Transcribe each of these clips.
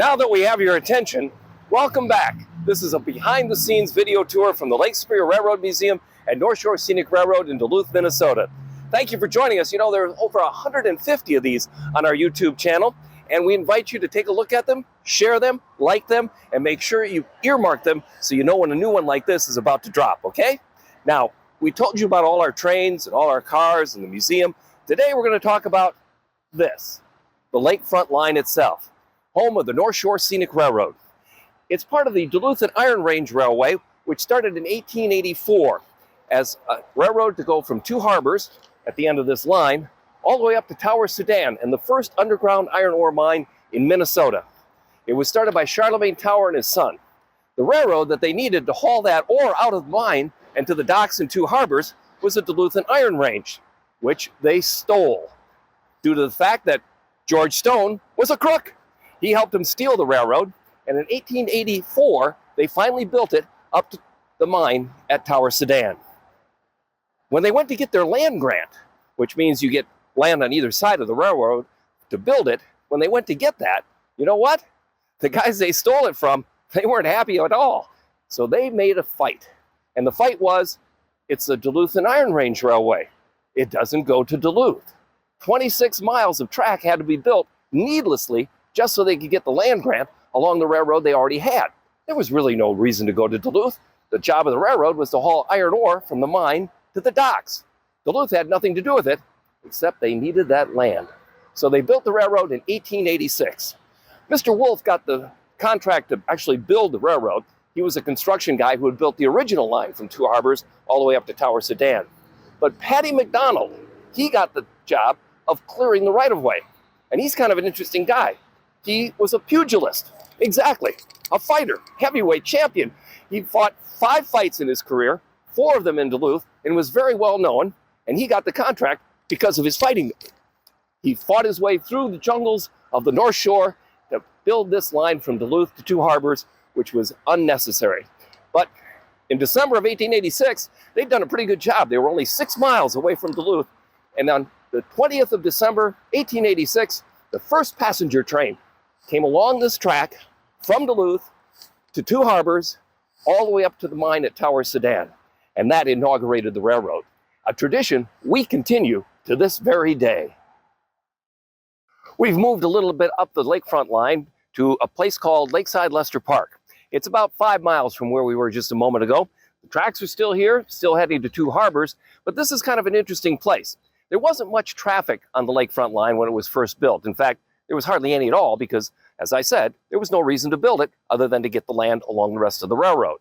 Now that we have your attention, welcome back. This is a behind-the-scenes video tour from the Lake Superior Railroad Museum at North Shore Scenic Railroad in Duluth, Minnesota. Thank you for joining us. You know, there are over 150 of these on our YouTube channel, and we invite you to take a look at them, share them, like them, and make sure you earmark them so you know when a new one like this is about to drop, okay? Now, we told you about all our trains and all our cars and the museum. Today we're going to talk about this, the Lakefront Line itself, home of the North Shore Scenic Railroad. It's part of the Duluth and Iron Range Railway, which started in 1884 as a railroad to go from two harbors at the end of this line all the way up to Tower Sudan and the first underground iron ore mine in Minnesota. It was started by Charlemagne Tower and his son. The railroad that they needed to haul that ore out of the mine and to the docks in two harbors was the Duluth and Iron Range, which they stole due to the fact that George Stone was a crook. He helped him steal the railroad, and in 1884, they finally built it up to the mine at Tower Sudan. When they went to get their land grant, which means you get land on either side of the railroad to build it, when they went to get that, you know what? The guys they stole it from, they weren't happy at all. So they made a fight. And the fight was, it's the Duluth and Iron Range Railway. It doesn't go to Duluth. 26 miles of track had to be built needlessly just so they could get the land grant along the railroad they already had. There was really no reason to go to Duluth. The job of the railroad was to haul iron ore from the mine to the docks. Duluth had nothing to do with it, except they needed that land. So they built the railroad in 1886. Mr. Wolf got the contract to actually build the railroad. He was a construction guy who had built the original line from two harbors all the way up to Tower Sudan. But Paddy McDonald, he got the job of clearing the right-of-way. And he's kind of an interesting guy. He was a pugilist, exactly, a fighter, heavyweight champion. He fought 5 fights in his career, 4 of them in Duluth, and was very well known, and he got the contract because of his fighting. He fought his way through the jungles of the North Shore to build this line from Duluth to two harbors, which was unnecessary. But in December of 1886, they'd done a pretty good job. They were only 6 miles away from Duluth, and on the 20th of December, 1886, the first passenger train came along this track from Duluth to two harbors, all the way up to the mine at Tower Sudan. And that inaugurated the railroad, a tradition we continue to this very day. We've moved a little bit up the Lakefront Line to a place called Lakeside Leicester Park. It's about 5 miles from where we were just a moment ago. The tracks are still here, still heading to two harbors, but this is kind of an interesting place. There wasn't much traffic on the Lakefront Line when it was first built. In fact, there was hardly any at all because, as I said, there was no reason to build it other than to get the land along the rest of the railroad.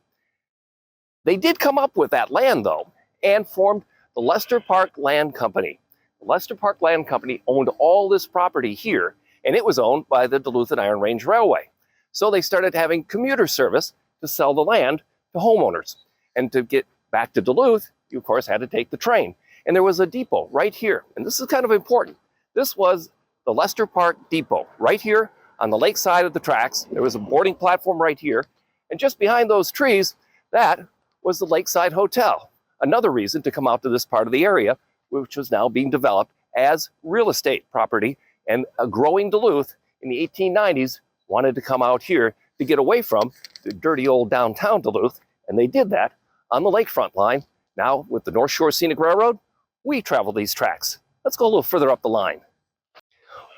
They did come up with that land, though, and formed the Leicester Park Land Company. The Leicester Park Land Company owned all this property here, and it was owned by the Duluth and Iron Range Railway. So they started having commuter service to sell the land to homeowners. And to get back to Duluth, you, of course, had to take the train. And there was a depot right here, and this is kind of important. This was the Leicester Park Depot, right here on the lake side of the tracks. There was a boarding platform right here, and just behind those trees, that was the Lakeside Hotel. Another reason to come out to this part of the area, which was now being developed as real estate property, and a growing Duluth in the 1890s wanted to come out here to get away from the dirty old downtown Duluth, and they did that on the Lakefront Line. Now, with the North Shore Scenic Railroad, we travel these tracks. Let's go a little further up the line.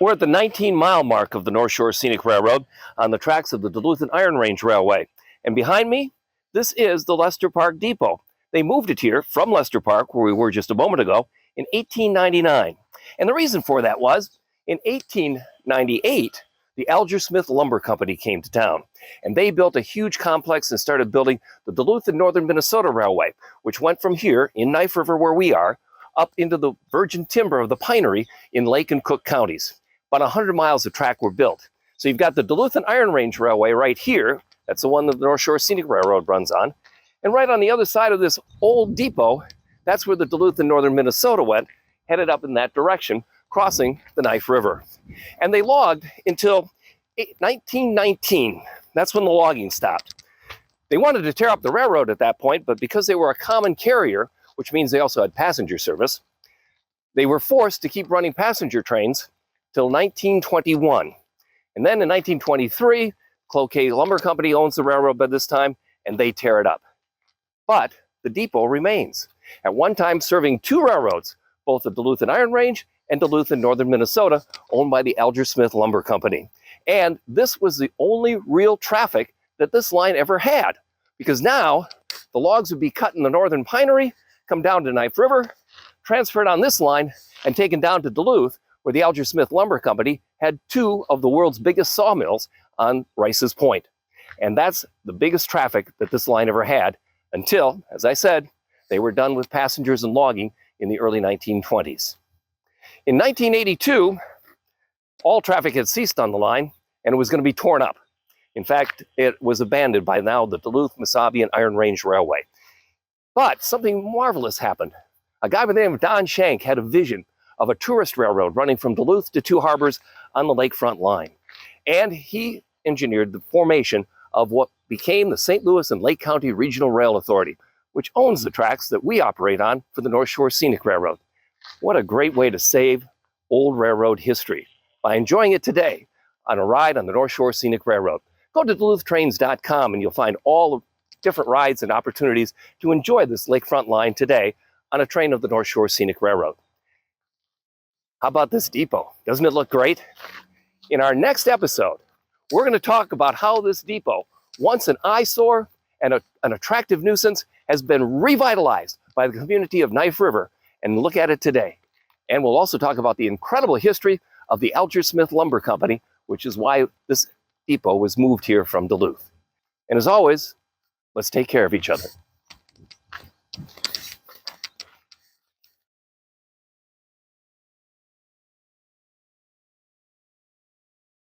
We're at the 19-mile mark of the North Shore Scenic Railroad on the tracks of the Duluth and Iron Range Railway. And behind me, this is the Leicester Park Depot. They moved it here from Leicester Park, where we were just a moment ago, in 1899. And the reason for that was, in 1898, the Alger Smith Lumber Company came to town. And they built a huge complex and started building the Duluth and Northern Minnesota Railway, which went from here, in Knife River, where we are, up into the virgin timber of the Pinery in Lake and Cook counties. About 100 miles of track were built. So you've got the Duluth and Iron Range Railway right here. That's the one that the North Shore Scenic Railroad runs on. And right on the other side of this old depot, that's where the Duluth and Northern Minnesota went, headed up in that direction, crossing the Knife River. And they logged until 1919. That's when the logging stopped. They wanted to tear up the railroad at that point, but because they were a common carrier, which means they also had passenger service, they were forced to keep running passenger trains till 1921. And then in 1923, Cloquet Lumber Company owns the railroad by this time, and they tear it up. But the depot remains, at one time serving two railroads, both the Duluth and Iron Range and Duluth and northern Minnesota, owned by the Alger-Smith Lumber Company. And this was the only real traffic that this line ever had, because now the logs would be cut in the northern pinery, come down to Knife River, transferred on this line, and taken down to Duluth, where the Alger-Smith Lumber Company had two of the world's biggest sawmills on Rice's Point. And that's the biggest traffic that this line ever had until, as I said, they were done with passengers and logging in the early 1920s. In 1982, all traffic had ceased on the line, and it was going to be torn up. In fact, it was abandoned by now the Duluth, Missabe, and Iron Range Railway. But something marvelous happened. A guy by the name of Don Shank had a vision of a tourist railroad running from Duluth to Two Harbors on the Lakefront Line. And he engineered the formation of what became the St. Louis and Lake County Regional Rail Authority, which owns the tracks that we operate on for the North Shore Scenic Railroad. What a great way to save old railroad history by enjoying it today on a ride on the North Shore Scenic Railroad. Go to DuluthTrains.com and you'll find all the different rides and opportunities to enjoy this Lakefront Line today on a train of the North Shore Scenic Railroad. How about this depot? Doesn't it look great? In our next episode, we're going to talk about how this depot, once an eyesore and an attractive nuisance, has been revitalized by the community of Knife River, and look at it today. And we'll also talk about the incredible history of the Alger-Smith Lumber Company, which is why this depot was moved here from Duluth. And as always, let's take care of each other.